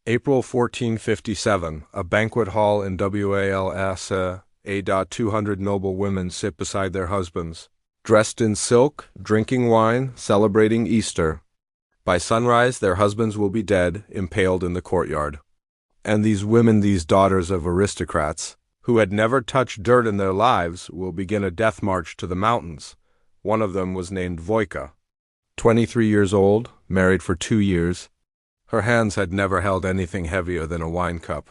April 1457, a banquet hall in Wals, 200 noble women sit beside their husbands, dressed in silk, drinking wine, celebrating Easter. By sunrise their husbands will be dead, impaled in the courtyard. And these women, these daughters of aristocrats, who had never touched dirt in their lives, will begin a death march to the mountains. One of them was named Voika. 23 years old, married for 2 years. Her hands had never held anything heavier than a wine cup.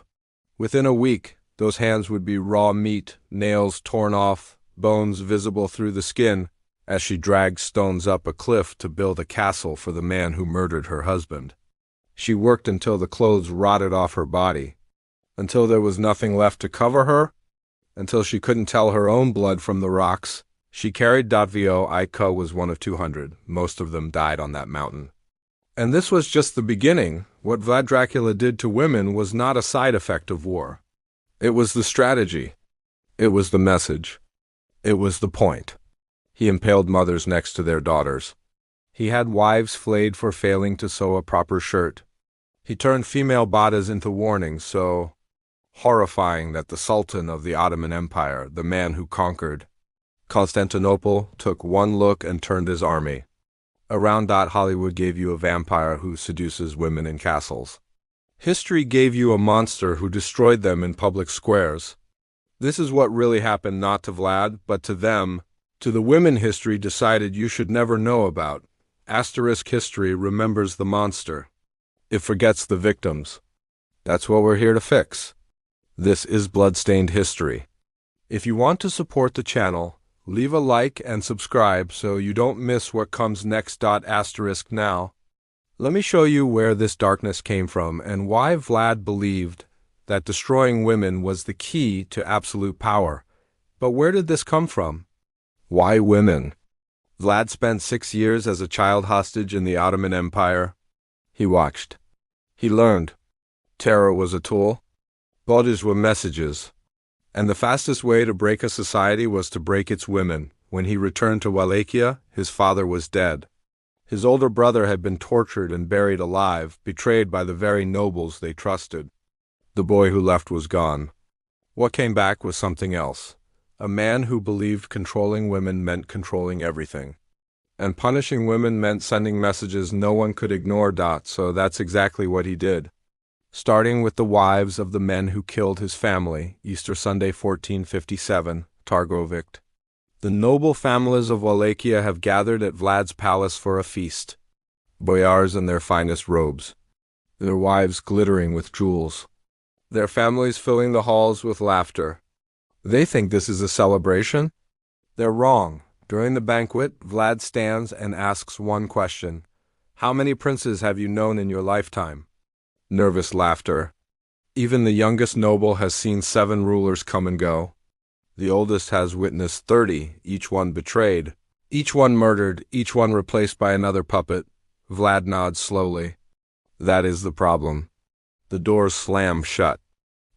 Within a week, those hands would be raw meat, nails torn off, bones visible through the skin, as she dragged stones up a cliff to build a castle for the man who murdered her husband. She worked until the clothes rotted off her body, until there was nothing left to cover her, until she couldn't tell her own blood from the rocks. She carried Datvo. Ika was one of 200. Most of them died on that mountain. And this was just the beginning. What Vlad Dracula did to women was not a side effect of war. It was the strategy. It was the message. It was the point. He impaled mothers next to their daughters. He had wives flayed for failing to sew a proper shirt. He turned female badas into warnings so horrifying that the Sultan of the Ottoman Empire, the man who conquered Constantinople, took one look and turned his army. Around Hollywood gave you a vampire who seduces women in castles. History gave you a monster who destroyed them in public squares. This is what really happened not to Vlad, but to them, to the women history decided you should never know about. Asterisk history remembers the monster. It forgets the victims. That's what we're here to fix. This is Bloodstained History. If you want to support the channel, leave a like and subscribe so you don't miss what comes next. Asterisk now. Let me show you where this darkness came from and why Vlad believed that destroying women was the key to absolute power. But where did this come from? Why women? Vlad spent 6 years as a child hostage in the Ottoman Empire. He watched. He learned. Terror was a tool. Bodies were messages. And the fastest way to break a society was to break its women. When he returned to Wallachia, his father was dead. His older brother had been tortured and buried alive, betrayed by the very nobles they trusted. The boy who left was gone. What came back was something else. A man who believed controlling women meant controlling everything. And punishing women meant sending messages no one could ignore. So that's exactly what he did. Starting with the wives of the men who killed his family, Easter Sunday 1457, Targovict. The noble families of Wallachia have gathered at Vlad's palace for a feast. Boyars in their finest robes, their wives glittering with jewels, their families filling the halls with laughter. They think this is a celebration? They're wrong. During the banquet, Vlad stands and asks one question. How many princes have you known in your lifetime? Nervous laughter. Even the youngest noble has seen 7 rulers come and go. The oldest has witnessed 30, each one betrayed, each one murdered, each one replaced by another puppet. Vlad nods slowly. That is the problem. The doors slam shut.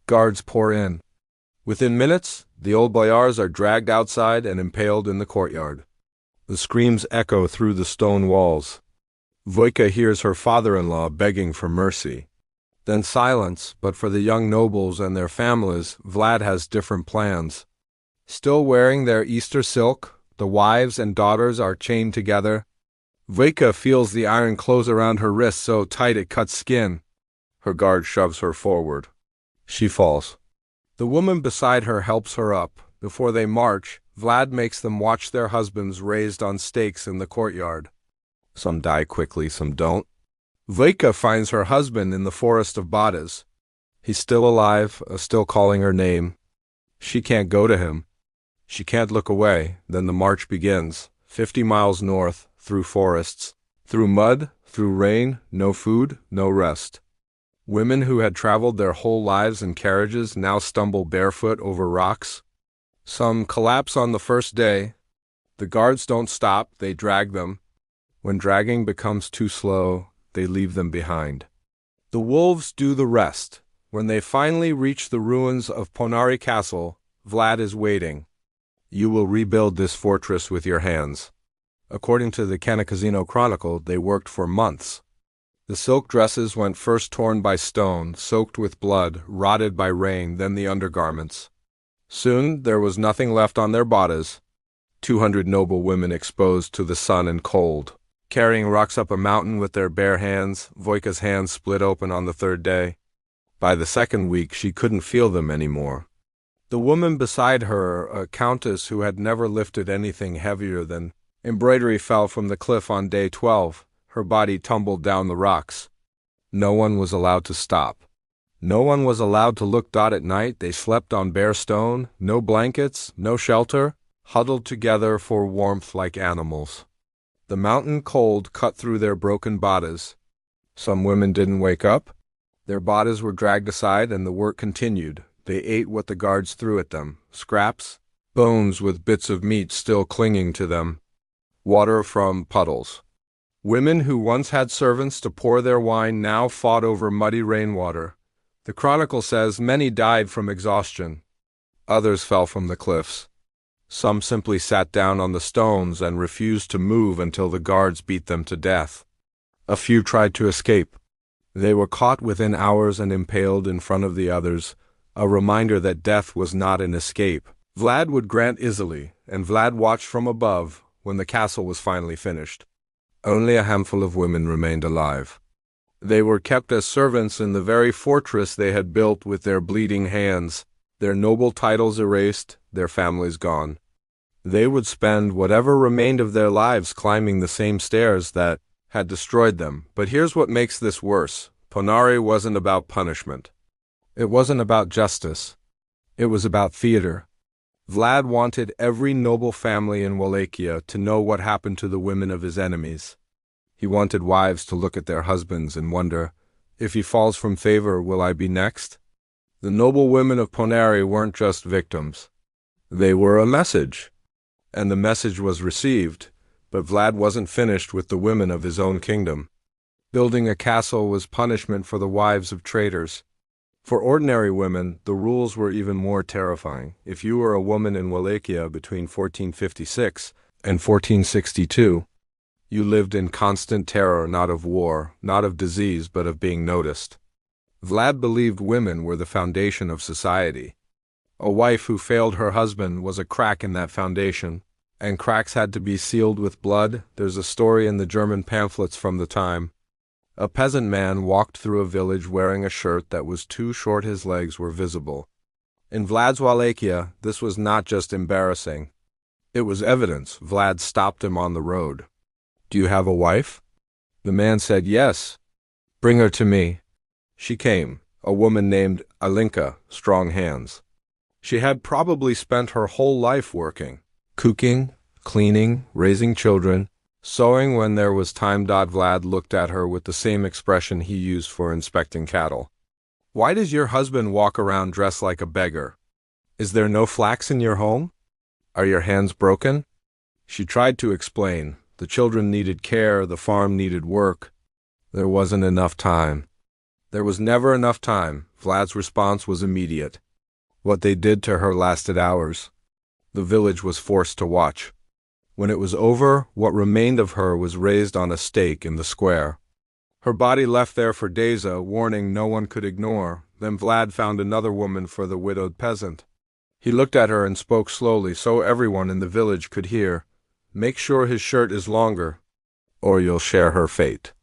Guards pour in. Within minutes, the old boyars are dragged outside and impaled in the courtyard. The screams echo through the stone walls. Voika hears her father-in-law begging for mercy. Then silence, but for the young nobles and their families, Vlad has different plans. Still wearing their Easter silk, the wives and daughters are chained together. Voika feels the iron close around her wrist so tight it cuts skin. Her guard shoves her forward. She falls. The woman beside her helps her up. Before they march, Vlad makes them watch their husbands raised on stakes in the courtyard. Some die quickly, some don't. Voika finds her husband in the forest of Badas. He's still alive, still calling her name. She can't go to him. She can't look away. Then the march begins. 50 miles north, through forests, through mud, through rain, no food, no rest. Women who had traveled their whole lives in carriages now stumble barefoot over rocks. Some collapse on the first day. The guards don't stop, they drag them. When dragging becomes too slow, they leave them behind. The wolves do the rest. When they finally reach the ruins of Ponari Castle, Vlad is waiting. You will rebuild this fortress with your hands. According to the Cannacasino Chronicle, they worked for months. The silk dresses went first torn by stone, soaked with blood, rotted by rain, then the undergarments. Soon there was nothing left on their bodies. 200 noble women exposed to the sun and cold, carrying rocks up a mountain with their bare hands. Voika's hands split open on the third day. By the second week she couldn't feel them anymore. The woman beside her, a countess who had never lifted anything heavier than embroidery, fell from the cliff on day 12. Her body tumbled down the rocks. No one was allowed to stop. No one was allowed to look. At night they slept on bare stone, no blankets, no shelter, huddled together for warmth like animals. The mountain cold cut through their broken bodies. Some women didn't wake up. Their bodies were dragged aside and the work continued. They ate what the guards threw at them, scraps, bones with bits of meat still clinging to them, water from puddles. Women who once had servants to pour their wine now fought over muddy rainwater. The chronicle says many died from exhaustion. Others fell from the cliffs. Some simply sat down on the stones and refused to move until the guards beat them to death. A few tried to escape. They were caught within hours and impaled in front of the others, a reminder that death was not an escape. Vlad would grant easily, and Vlad watched from above when the castle was finally finished. Only a handful of women remained alive. They were kept as servants in the very fortress they had built with their bleeding hands, their noble titles erased, their families gone. They would spend whatever remained of their lives climbing the same stairs that had destroyed them. But here's what makes this worse. Ponari wasn't about punishment. It wasn't about justice. It was about theater. Vlad wanted every noble family in Wallachia to know what happened to the women of his enemies. He wanted wives to look at their husbands and wonder, if he falls from favor, will I be next? The noble women of Ponari weren't just victims. They were a message. And the message was received, but Vlad wasn't finished with the women of his own kingdom. Building a castle was punishment for the wives of traitors. For ordinary women, the rules were even more terrifying. If you were a woman in Wallachia between 1456 and 1462, you lived in constant terror, not of war, not of disease, but of being noticed. Vlad believed women were the foundation of society. A wife who failed her husband was a crack in that foundation, and cracks had to be sealed with blood. There's a story in the German pamphlets from the time. A peasant man walked through a village wearing a shirt that was too short, his legs were visible. In Vlad's Wallachia, this was not just embarrassing. It was evidence. Vlad stopped him on the road. "Do you have a wife?" The man said, "Yes." "Bring her to me." She came, a woman named Alinka, strong hands. She had probably spent her whole life working, cooking, cleaning, raising children, sewing when there was time. Vlad looked at her with the same expression he used for inspecting cattle. "Why does your husband walk around dressed like a beggar? Is there no flax in your home? Are your hands broken?" She tried to explain. The children needed care, the farm needed work. There wasn't enough time. There was never enough time. Vlad's response was immediate. What they did to her lasted hours. The village was forced to watch. When it was over, what remained of her was raised on a stake in the square. Her body left there for days, a warning no one could ignore. Then Vlad found another woman for the widowed peasant. He looked at her and spoke slowly so everyone in the village could hear. "Make sure his shirt is longer, or you'll share her fate."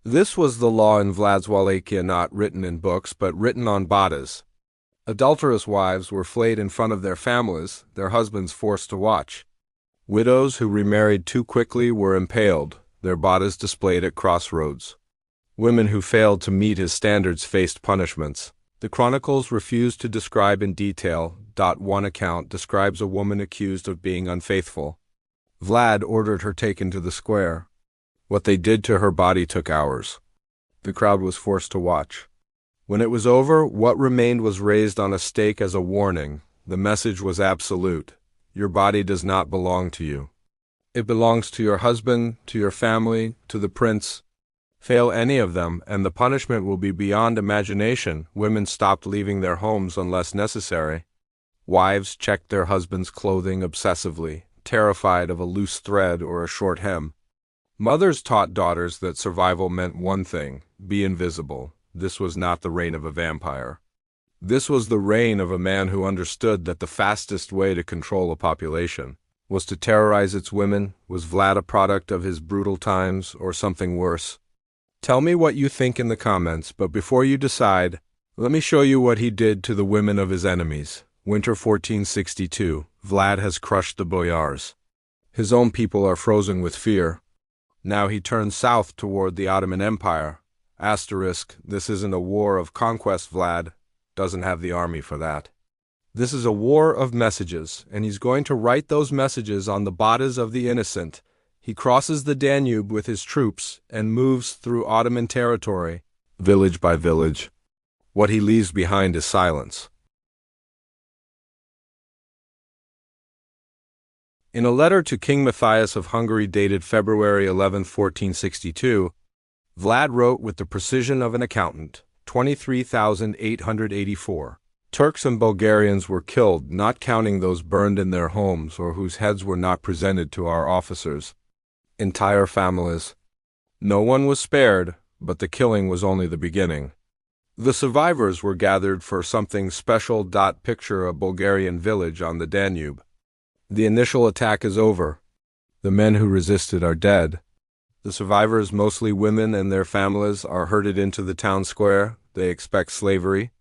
This was the law in Vlad's Wallachia, not written in books, but written on bodies. Adulterous wives were flayed in front of their families, their husbands forced to watch. Widows who remarried too quickly were impaled, their bodies displayed at crossroads. Women who failed to meet his standards faced punishments. The chronicles refuse to describe in detail. One account describes a woman accused of being unfaithful. Vlad ordered her taken to the square. What they did to her body took hours. The crowd was forced to watch. When it was over, what remained was raised on a stake as a warning. The message was absolute. Your body does not belong to you. It belongs to your husband, to your family, to the prince. Fail any of them, and the punishment will be beyond imagination. Women stopped leaving their homes unless necessary. Wives checked their husbands' clothing obsessively, terrified of a loose thread or a short hem. Mothers taught daughters that survival meant one thing: be invisible. This was not the reign of a vampire. This was the reign of a man who understood that the fastest way to control a population was to terrorize its women. Was Vlad a product of his brutal times, or something worse? Tell me what you think in the comments, but before you decide, let me show you what he did to the women of his enemies. Winter 1462. Vlad has crushed the boyars. His own people are frozen with fear. Now he turns south toward the Ottoman Empire. This isn't a war of conquest. Vlad doesn't have the army for that. This is a war of messages, and he's going to write those messages on the bodies of the innocent. He crosses the Danube with his troops and moves through Ottoman territory, village by village. What he leaves behind is silence. In a letter to King Matthias of Hungary dated February 11, 1462, Vlad wrote with the precision of an accountant, 23,884. Turks and Bulgarians were killed, not counting those burned in their homes or whose heads were not presented to our officers. Entire families. No one was spared, but the killing was only the beginning. The survivors were gathered for something special. Picture a Bulgarian village on the Danube. The initial attack is over. The men who resisted are dead. The survivors, mostly women and their families, are herded into the town square. They expect slavery.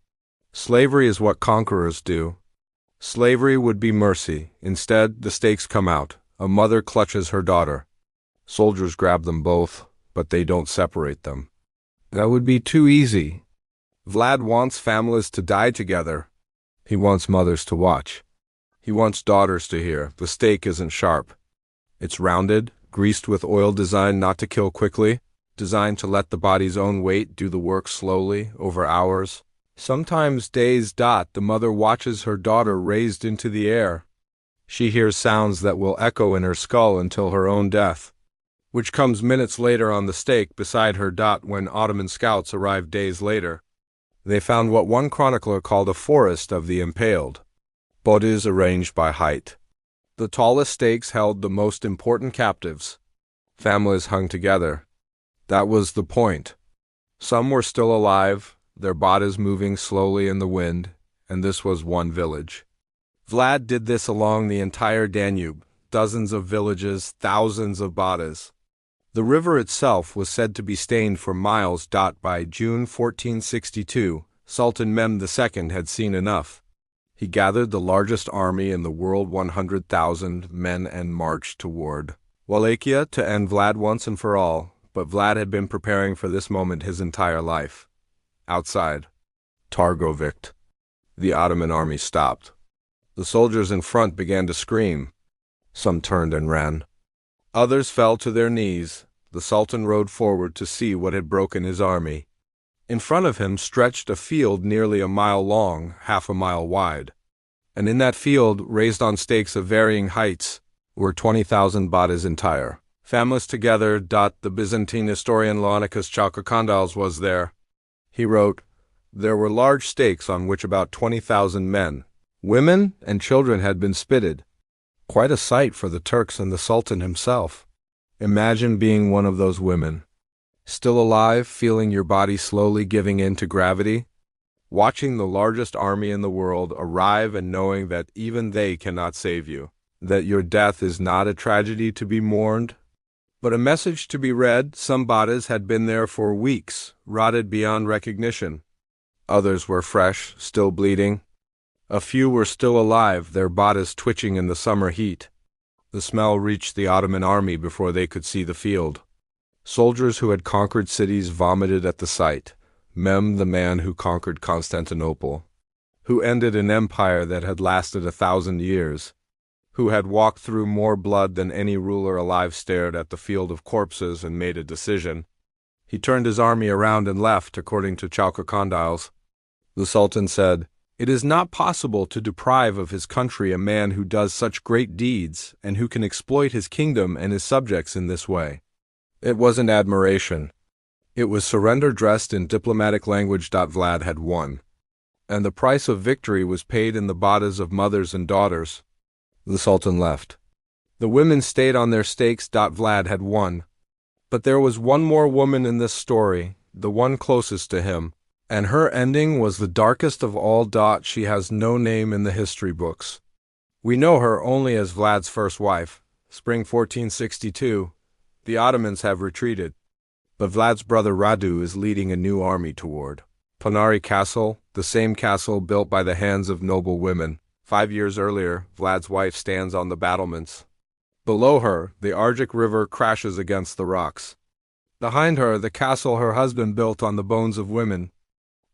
Slavery is what conquerors do. Slavery would be mercy. Instead, the stakes come out. A mother clutches her daughter. Soldiers grab them both, but they don't separate them. That would be too easy. Vlad wants families to die together. He wants mothers to watch. He wants daughters to hear. The stake isn't sharp. It's rounded, greased with oil, designed not to kill quickly, designed to let the body's own weight do the work slowly, over hours, sometimes days. The mother watches her daughter raised into the air. She hears sounds that will echo in her skull until her own death, which comes minutes later on the stake beside her. When Ottoman scouts arrived days later, they found what one chronicler called a forest of the impaled. Bodies arranged by height. The tallest stakes held the most important captives. Families hung together. That was the point. Some were still alive, their bodies moving slowly in the wind, and this was one village. Vlad did this along the entire Danube, dozens of villages, thousands of bodies. The river itself was said to be stained for miles. By June 1462, Sultan Mehmed II had seen enough. He gathered the largest army in the world, 100,000 men, and marched toward Wallachia to end Vlad once and for all. But Vlad had been preparing for this moment his entire life. Outside Targovik, the Ottoman army stopped. The soldiers in front began to scream. Some turned and ran. Others fell to their knees. The Sultan rode forward to see what had broken his army. In front of him stretched a field nearly a mile long, half a mile wide. And in that field, raised on stakes of varying heights, were 20,000 bodies entire, families together. The Byzantine historian Leonicus Chalkokondyles was there. He wrote, "There were large stakes on which about 20,000 men, women, and children had been spitted. Quite a sight for the Turks and the Sultan himself. Imagine being one of those women. Still alive, feeling your body slowly giving in to gravity, watching the largest army in the world arrive and knowing that even they cannot save you, that your death is not a tragedy to be mourned, but a message to be read. Some bodies had been there for weeks, rotted beyond recognition. Others were fresh, still bleeding. A few were still alive, their bodies twitching in the summer heat. The smell reached the Ottoman army before they could see the field. Soldiers who had conquered cities vomited at the sight. Mehmed, the man who conquered Constantinople, who ended an empire that had lasted 1,000 years, who had walked through more blood than any ruler alive, stared at the field of corpses and made a decision. He turned his army around and left, according to Chalkokondyles. The Sultan said, "It is not possible to deprive of his country a man who does such great deeds and who can exploit his kingdom and his subjects in this way." It wasn't admiration. It was surrender dressed in diplomatic language. Vlad had won. And the price of victory was paid in the bodies of mothers and daughters. The Sultan left. The women stayed on their stakes. Vlad had won. But there was one more woman in this story, the one closest to him, and her ending was the darkest of all. She has no name in the history books. We know her only as Vlad's first wife. Spring 1462, the Ottomans have retreated, but Vlad's brother Radu is leading a new army toward Ponari Castle, the same castle built by the hands of noble women. 5 years earlier, Vlad's wife stands on the battlements. Below her, the Argic River crashes against the rocks. Behind her, the castle her husband built on the bones of women.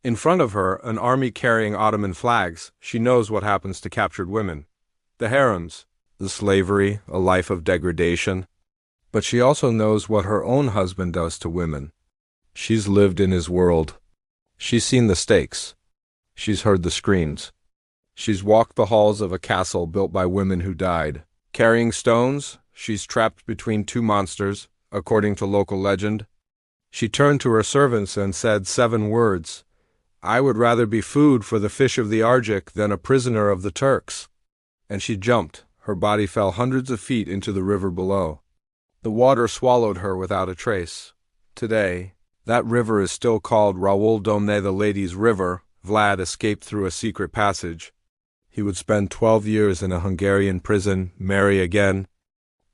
In front of her, an army carrying Ottoman flags. She knows what happens to captured women. The harems, the slavery, a life of degradation. But she also knows what her own husband does to women. She's lived in his world. She's seen the stakes. She's heard the screams. She's walked the halls of a castle built by women who died. Carrying stones, she's trapped between two monsters, according to local legend. She turned to her servants and said 7 words. I would rather be food for the fish of the Argic than a prisoner of the Turks. And she jumped. Her body fell hundreds of feet into the river below. The water swallowed her without a trace. Today, that river is still called Raoul Domne, the Ladies' River. Vlad escaped through a secret passage. He would spend 12 years in a Hungarian prison, marry again,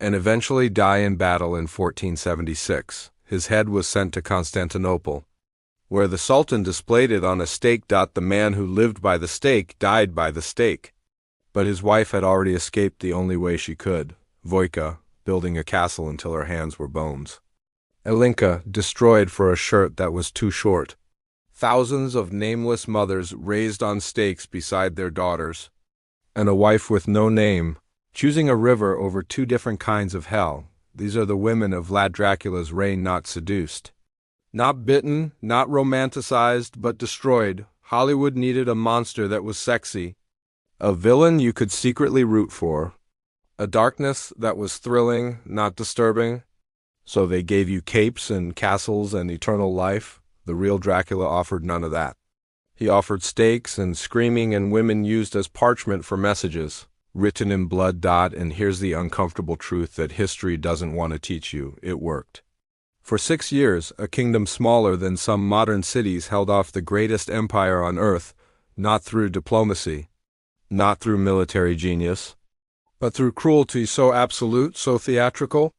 and eventually die in battle in 1476. His head was sent to Constantinople, where the Sultan displayed it on a stake. The man who lived by the stake died by the stake. But his wife had already escaped the only way she could, Vojka, building a castle until her hands were bones. Elinka, destroyed for a shirt that was too short. Thousands of nameless mothers raised on stakes beside their daughters. And a wife with no name, choosing a river over 2 different kinds of hell. These are the women of Vlad Dracula's reign, not seduced. Not bitten, not romanticized, but destroyed. Hollywood needed a monster that was sexy. A villain you could secretly root for. A darkness that was thrilling, not disturbing. So they gave you capes and castles and eternal life. The real Dracula offered none of that. He offered stakes and screaming and women used as parchment for messages, written in blood. And here's the uncomfortable truth that history doesn't want to teach you. It worked. For 6 years, a kingdom smaller than some modern cities held off the greatest empire on earth, not through diplomacy, not through military genius, but through cruelty so absolute, so theatrical,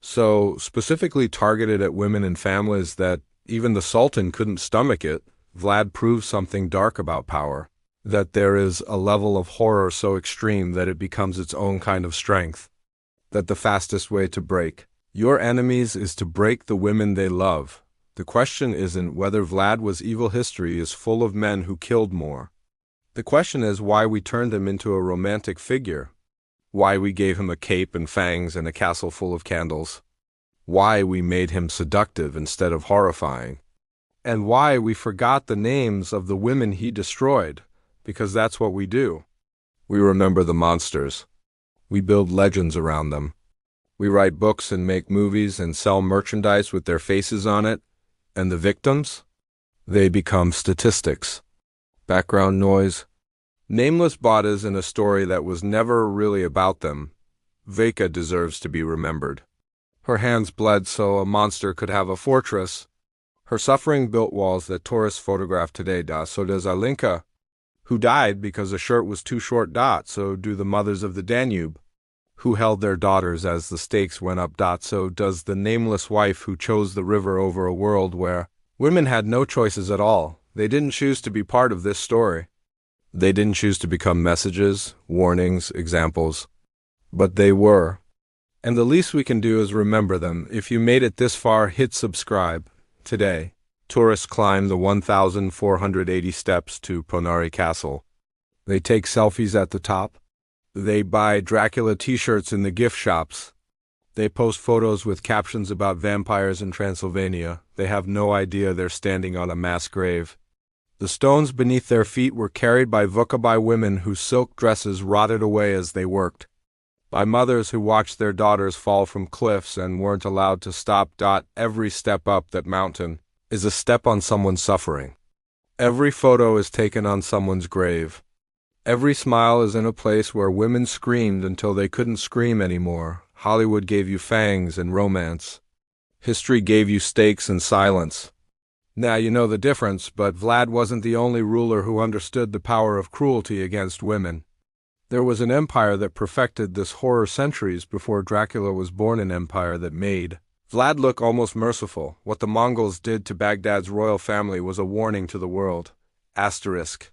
so specifically targeted at women and families that even the Sultan couldn't stomach it. Vlad proved something dark about power, that there is a level of horror so extreme that it becomes its own kind of strength, that the fastest way to break your enemies is to break the women they love. The question isn't whether Vlad was evil. History is full of men who killed more. The question is why we turned him into a romantic figure. Why we gave him a cape and fangs and a castle full of candles. Why we made him seductive instead of horrifying. And why we forgot the names of the women he destroyed, because that's what we do. We remember the monsters. We build legends around them. We write books and make movies and sell merchandise with their faces on it. And the victims? They become statistics. Background noise. Nameless bodies in a story that was never really about them. Vojka deserves to be remembered. Her hands bled so a monster could have a fortress. Her suffering built walls that tourists photograph today. So does Elinka, who died because a shirt was too short. So do the mothers of the Danube, who held their daughters as the stakes went up. So does the nameless wife who chose the river over a world where women had no choices at all. They didn't choose to be part of this story. They didn't choose to become messages, warnings, examples. But they were. And the least we can do is remember them. If you made it this far, hit subscribe. Today, tourists climb the 1,480 steps to Ponari Castle. They take selfies at the top. They buy Dracula t-shirts in the gift shops. They post photos with captions about vampires in Transylvania. They have no idea they're standing on a mass grave. The stones beneath their feet were carried by Vojka, by women whose silk dresses rotted away as they worked, by mothers who watched their daughters fall from cliffs and weren't allowed to stop. Every step up that mountain is a step on someone's suffering. Every photo is taken on someone's grave. Every smile is in a place where women screamed until they couldn't scream anymore. Hollywood gave you fangs and romance. History gave you stakes and silence. Now you know the difference, but Vlad wasn't the only ruler who understood the power of cruelty against women. There was an empire that perfected this horror centuries before Dracula was born, an empire that made Vlad look almost merciful. What the Mongols did to Baghdad's royal family was a warning to the world. Asterisk.